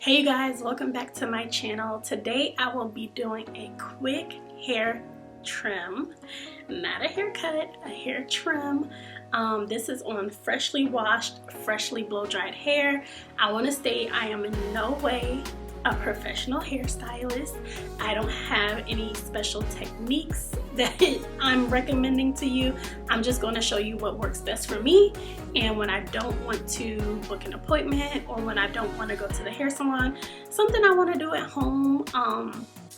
Hey you guys, welcome back to my channel. Today I will be doing a quick hair trim, not a haircut, a hair trim. This is on freshly washed, freshly blow dried hair. I want to state I am in no way a professional hairstylist. I don't have any special techniques that I'm recommending to you. I'm just going to show you what works best for me, and when I don't want to book an appointment or when I don't want to go to the hair salon, something I want to do at home.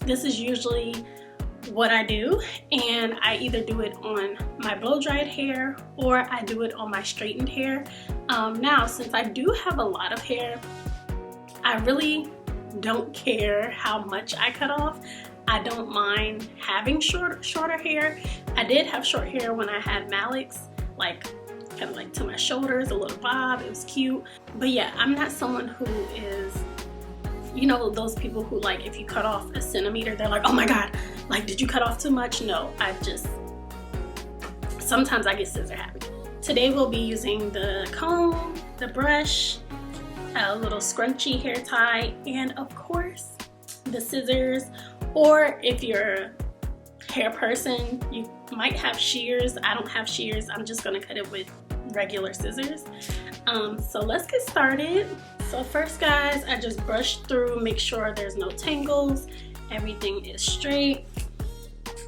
This is usually what I do, and I either do it on my blow dried hair or I do it on my straightened hair. Now, since I do have a lot of hair, I really don't care how much I cut off. I don't mind having shorter hair. I did have short hair when I had Malik's, like kind of like to my shoulders, a little bob. It was cute. But yeah, I'm not someone who is, you know, those people who, like, if you cut off a centimeter, they're like, oh my god, like, did you cut off too much? No, sometimes I get scissor happy. Today we'll be using the comb, the brush, a little scrunchy hair tie, and of course the scissors. Or if you're a hair person, you might have shears. I don't have shears. I'm just gonna cut it with regular scissors. So let's get started. So first, guys, I just brush through, make sure there's no tangles, everything is straight.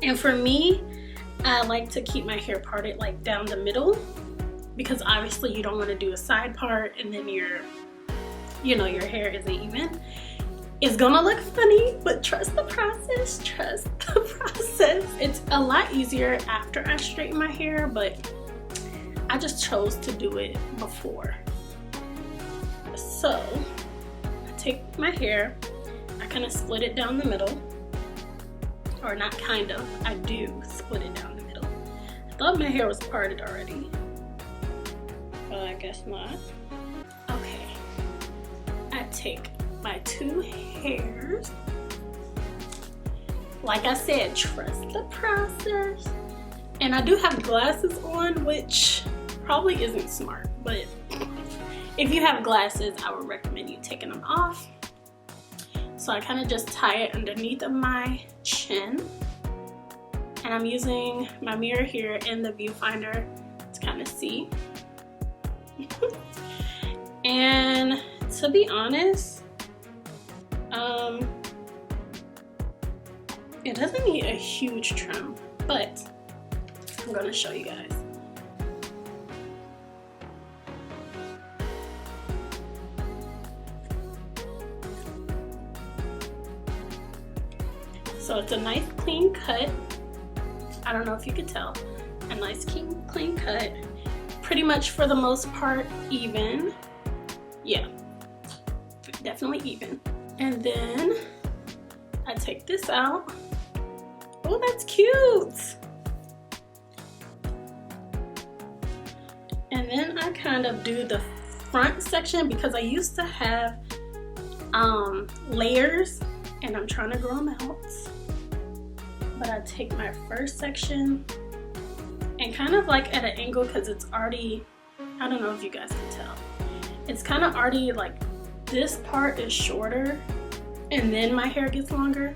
And for me, I like to keep my hair parted like down the middle, because obviously you don't want to do a side part and then your hair isn't even. It's gonna look funny, but trust the process, trust the process. It's a lot easier after I straighten my hair, but I just chose to do it before. So I take my hair, I kind of split it down the middle, or not kind of, I do split it down the middle. I thought my hair was parted already, but I guess not. Okay, I take my two hairs. Like I said, trust the process. And I do have glasses on, which probably isn't smart, but if you have glasses, I would recommend you taking them off. So I kind of just tie it underneath of my chin, and I'm using my mirror here and the viewfinder to kind of see. And to be honest, it doesn't need a huge trim, but I'm gonna show you guys. So it's a nice clean cut. I don't know if you could tell. A nice clean cut. Pretty much for the most part even. Yeah, definitely even. And then I take this out. Oh, that's cute. And then I kind of do the front section, because I used to have layers and I'm trying to grow them out. But I take my first section and kind of like at an angle, because it's already, I don't know if you guys can tell, it's kind of already like this part is shorter and then my hair gets longer.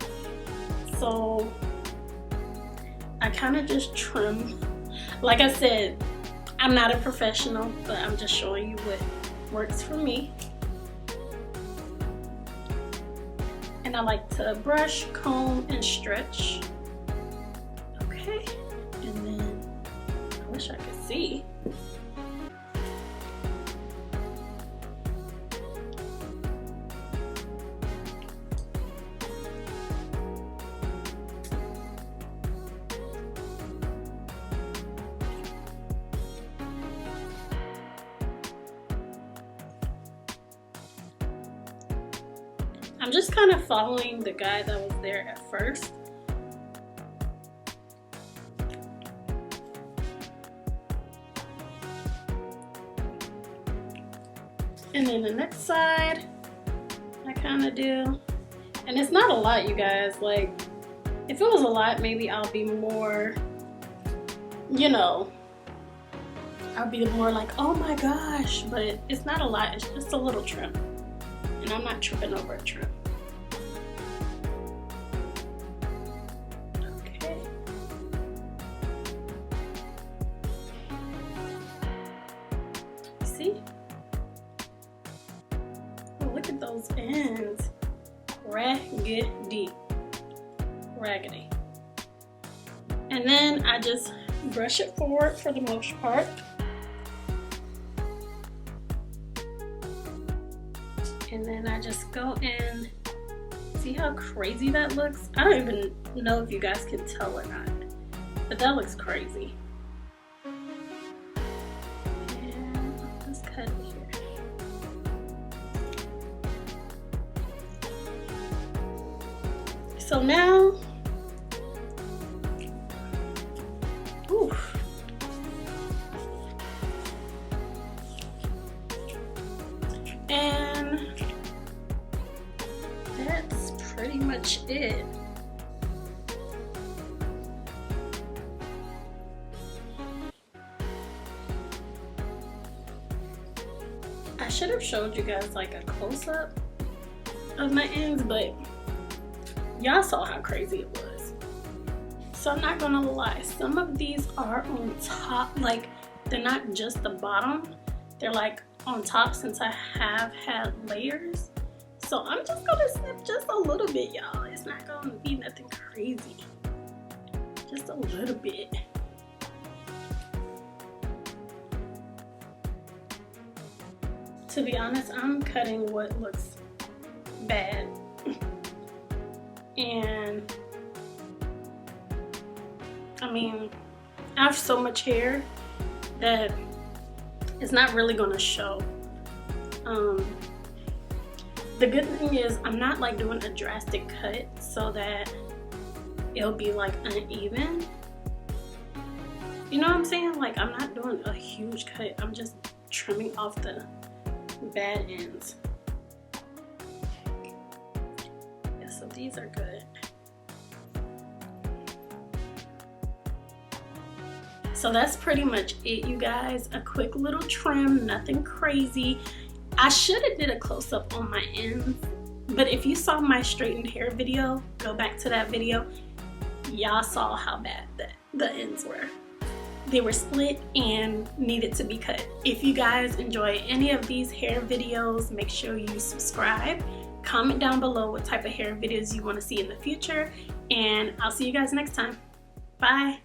So I kind of just trim. Like I said, I'm not a professional, but I'm just showing you what works for me. And I like to brush, comb, and stretch. Okay, and then I wish I could see. I'm just kind of following the guy that was there at first. And then the next side, I kind of do. And it's not a lot, you guys. Like, if it was a lot, maybe I'll be more, you know, I'll be more like, oh my gosh. But it's not a lot, it's just a little trim. and I'm not tripping over a trim. Okay. See? Oh, look at those ends. Raggedy. Raggedy. And then I just brush it forward for the most part. And then I just go in. See how crazy that looks? I don't even know if you guys can tell or not, but that looks crazy. And let's cut it here. So now, oof. And that's pretty much it. I should have showed you guys like a close-up of my ends, but y'all saw how crazy it was. So I'm not gonna lie, some of these are on top, like they're not just the bottom, they're like on top since I have had layers. So I'm just gonna snip just a little bit, y'all. It's not gonna be nothing crazy. Just a little bit. To be honest, I'm cutting what looks bad. And I mean, I have so much hair that it's not really gonna show. The good thing is I'm not like doing a drastic cut so that it'll be like uneven. You know what I'm saying? Like I'm not doing a huge cut. I'm just trimming off the bad ends. Yeah, so these are good. So that's pretty much it, you guys. A quick little trim, nothing crazy. I should have did a close-up on my ends, but if you saw my straightened hair video, go back to that video. Y'all saw how bad the ends were. They were split and needed to be cut. If you guys enjoy any of these hair videos, make sure you subscribe. Comment down below what type of hair videos you want to see in the future, and I'll see you guys next time. Bye.